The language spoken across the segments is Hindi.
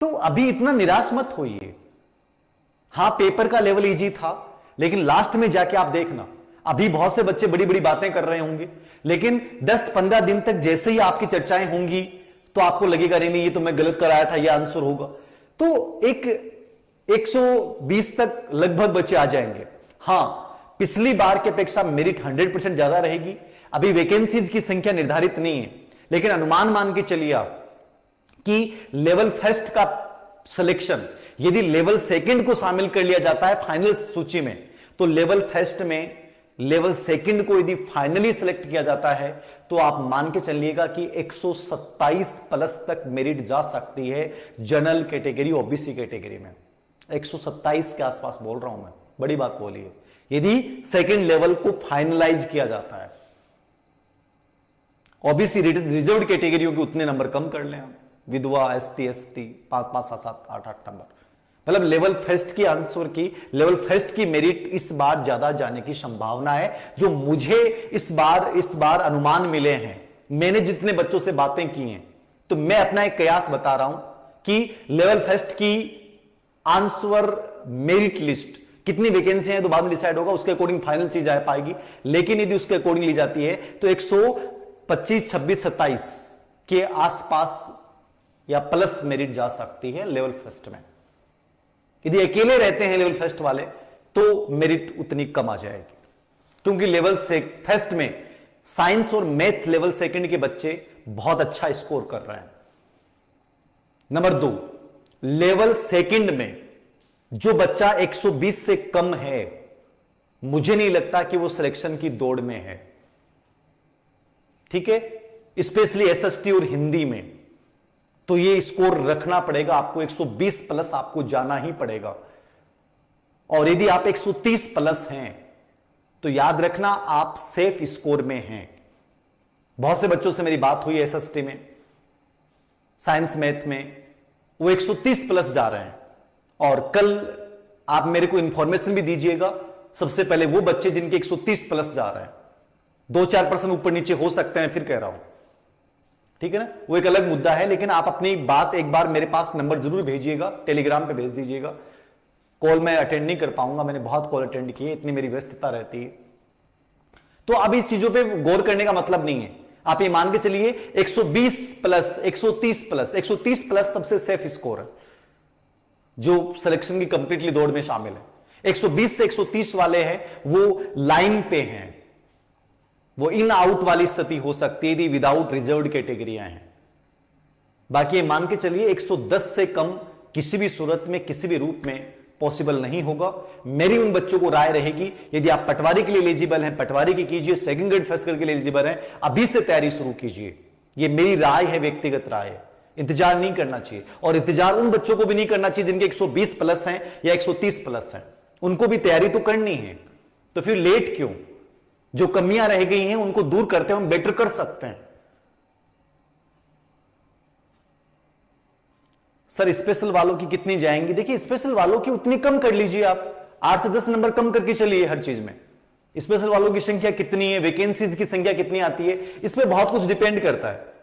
तो अभी इतना निराश मत होइए। हां, पेपर का लेवल इजी था, लेकिन लास्ट में जाके आप देखना, अभी बहुत से बच्चे बड़ी बड़ी बातें कर रहे होंगे, लेकिन 10-15 दिन तक जैसे ही आपकी चर्चाएं होंगी तो आपको लगेगा नहीं ये तो मैं गलत कराया था, ये आंसर होगा। तो एक 120 तक लगभग बच्चे आ जाएंगे। हां, पिछली बार की अपेक्षा मेरिट 100% ज्यादा रहेगी। अभी वैकेंसीज की संख्या निर्धारित नहीं है, लेकिन अनुमान मान के चलिए आप कि लेवल फर्स्ट का सिलेक्शन यदि लेवल सेकंड को शामिल कर लिया जाता है फाइनल सूची में, तो लेवल फर्स्ट में लेवल सेकंड को यदि फाइनली सिलेक्ट किया जाता है तो आप मान के चलिएगा कि 127 प्लस तक मेरिट जा सकती है जनरल कैटेगरी, ओबीसी कैटेगरी में। 127 के आसपास बोल रहा हूं मैं, बड़ी बात बोली है, यदि सेकंड लेवल को फाइनलाइज किया जाता है। ओबीसी रिजर्व्ड कैटेगरियों के उतने नंबर कम कर लें आप, विधवा, एसटी, 5-5, 7-7, 8-8 नंबर, मतलब लेवल फर्स्ट की आंसर की, लेवल फर्स्ट की मेरिट इस बार ज्यादा जाने की संभावना है, जो मुझे इस बार अनुमान मिले हैं। मैंने जितने बच्चों से बातें की हैं, तो मैं अपना एक कयास बता रहा हूं कि लेवल फर्स्ट की आंसर मेरिट लिस्ट कितनी वैकेंसी है तो बाद में डिसाइड होगा, उसके अकॉर्डिंग फाइनल चीज आ पाएगी। लेकिन यदि उसके अकॉर्डिंग ली जाती है तो 125, 26, 27 के आसपास या प्लस मेरिट जा सकती है लेवल फर्स्ट में। यदि अकेले रहते हैं लेवल फर्स्ट वाले तो मेरिट उतनी कम आ जाएगी, क्योंकि लेवल फर्स्ट में साइंस और मैथ लेवल सेकंड के बच्चे बहुत अच्छा स्कोर कर रहे हैं। नंबर 2, लेवल सेकंड में जो बच्चा 120 से कम है, मुझे नहीं लगता कि वो सिलेक्शन की दौड़ में है। ठीक है, स्पेशली एसएसटी और हिंदी में तो ये स्कोर रखना पड़ेगा आपको, 120 प्लस आपको जाना ही पड़ेगा। और यदि आप 130 प्लस हैं तो याद रखना आप सेफ स्कोर में हैं। बहुत से बच्चों से मेरी बात हुई एसएसटी में, साइंस मैथ में, वो 130 प्लस जा रहे हैं। और कल आप मेरे को इंफॉर्मेशन भी दीजिएगा, सबसे पहले वो बच्चे जिनके 130 प्लस जा रहे हैं, 2-4% ऊपर नीचे हो सकते हैं, फिर कह रहा हूं, ठीक है ना, वो एक अलग मुद्दा है। लेकिन आप अपनी बात एक बार मेरे पास नंबर जरूर भेजिएगा, टेलीग्राम पे भेज दीजिएगा। कॉल मैं अटेंड नहीं कर पाऊंगा, मैंने बहुत कॉल अटेंड किए, इतनी मेरी व्यस्तता रहती है। तो अब इस चीजों पे गौर करने का मतलब नहीं है। आप ये मान के चलिए 120 प्लस, 130 प्लस, 130 प्लस सबसे सेफ स्कोर है जो सिलेक्शन की कंप्लीटली दौड़ में शामिल है। 120 से 130 वाले हैं वो लाइन पे हैं, वो इन आउट वाली स्थिति हो सकती है यदि विदाउट रिजर्व्ड कैटेगरियां हैं। बाकी मान के चलिए 110 से कम किसी भी सूरत में, किसी भी रूप में पॉसिबल नहीं होगा। मेरी उन बच्चों को राय रहेगी, यदि आप पटवारी के लिए एलिजिबल हैं, पटवारी की कीजिए, सेकंड ग्रेड फर्स्ट ग्रेड के लिए एलिजिबल हैं, अभी से तैयारी शुरू कीजिए। ये मेरी राय है, व्यक्तिगत राय है। इंतजार नहीं करना चाहिए, और इंतजार उन बच्चों को भी नहीं करना चाहिए जिनके 120 प्लस हैं या 130 प्लस हैं, उनको भी तैयारी तो करनी है। तो फिर लेट क्यों? जो कमियां रह गई हैं उनको दूर करते हैं, हम बेटर कर सकते हैं। सर स्पेशल वालों की कितनी जाएंगी? देखिए स्पेशल वालों की उतनी कम कर लीजिए आप, 8 से 10 नंबर कम करके चलिए हर चीज में। स्पेशल वालों की संख्या कितनी है, वैकेंसीज की संख्या कितनी आती है, इसमें बहुत कुछ डिपेंड करता है,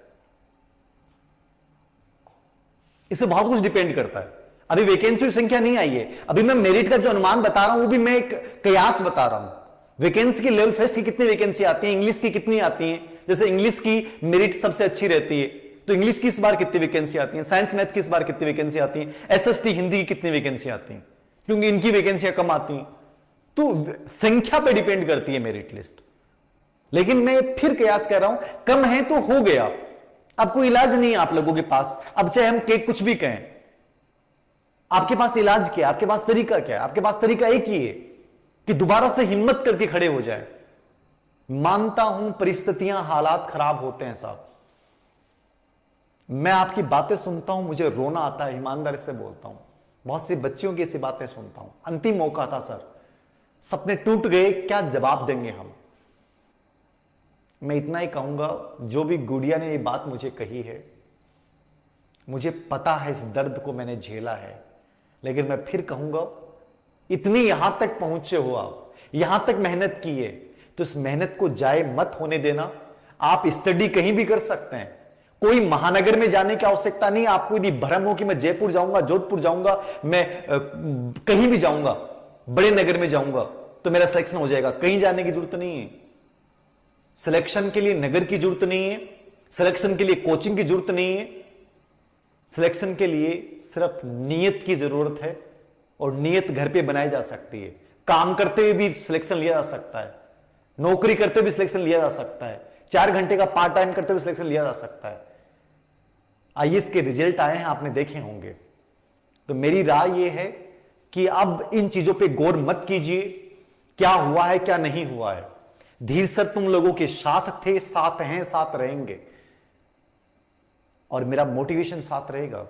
इससे बहुत कुछ डिपेंड करता है। अभी वैकेंसी की संख्या नहीं आई है, अभी मैं मेरिट का जो अनुमान बता रहा हूं वो भी मैं एक कयास बता रहा हूं। वैकेंसी की लेवल फर्स्ट की कितनी वैकेंसी आती है, इंग्लिश की कितनी आती है, जैसे इंग्लिश की मेरिट सबसे अच्छी रहती है तो इंग्लिश की इस बार कितनी वैकेंसी आती है, साइंस मैथ की इस बार कितनी वैकेंसी आती है, एसएसटी हिंदी की कितनी वैकेंसी आती है, क्योंकि इनकी वैकेंसियां कम आती हैं। तो संख्या पे डिपेंड करती है मेरिट लिस्ट। लेकिन मैं फिर कयास कह रहा हूं, कम है तो हो गया, अब कोई इलाज नहीं है आप लोगों के पास। अब चाहे हम कुछ भी कहें, आपके पास इलाज क्या है, आपके पास तरीका क्या है? आपके पास तरीका एक ही है कि दोबारा से हिम्मत करके खड़े हो जाए। मानता हूं परिस्थितियां, हालात खराब होते हैं साहब, मैं आपकी बातें सुनता हूं, मुझे रोना आता है, ईमानदारी से बोलता हूं। बहुत सी बच्चियों की ऐसी बातें सुनता हूं, अंतिम मौका था सर, सपने टूट गए, क्या जवाब देंगे हम। मैं इतना ही कहूंगा, जो भी गुड़िया ने ये बात मुझे कही है, मुझे पता है इस दर्द को मैंने झेला है, लेकिन मैं फिर कहूंगा, इतनी यहां तक पहुंचे हो आप, यहां तक मेहनत की है, तो इस मेहनत को जाए मत होने देना। आप स्टडी कहीं भी कर सकते हैं, कोई महानगर में जाने की आवश्यकता नहीं। आपको यदि भ्रम हो कि मैं जयपुर जाऊंगा, जोधपुर जाऊंगा, मैं कहीं भी जाऊंगा, बड़े नगर में जाऊंगा तो मेरा सिलेक्शन हो जाएगा, कहीं जाने की जरूरत नहीं है। सिलेक्शन के लिए नगर की जरूरत नहीं है, सिलेक्शन के लिए कोचिंग की जरूरत नहीं है। सिलेक्शन के लिए सिर्फ नियत की जरूरत है, और नियत घर पे बनाई जा सकती है। काम करते हुए भी सिलेक्शन लिया जा सकता है, नौकरी करते हुए भी सिलेक्शन लिया जा सकता है, 4 घंटे का पार्ट टाइम करते हुए सिलेक्शन लिया जा सकता है। आईएएस के रिजल्ट आए हैं, आपने देखे होंगे। तो मेरी राय यह है कि अब इन चीजों पे गौर मत कीजिए, क्या हुआ है क्या नहीं हुआ है। धीर सर तुम लोगों के साथ थे, साथ हैं, साथ रहेंगे, और मेरा मोटिवेशन साथ रहेगा।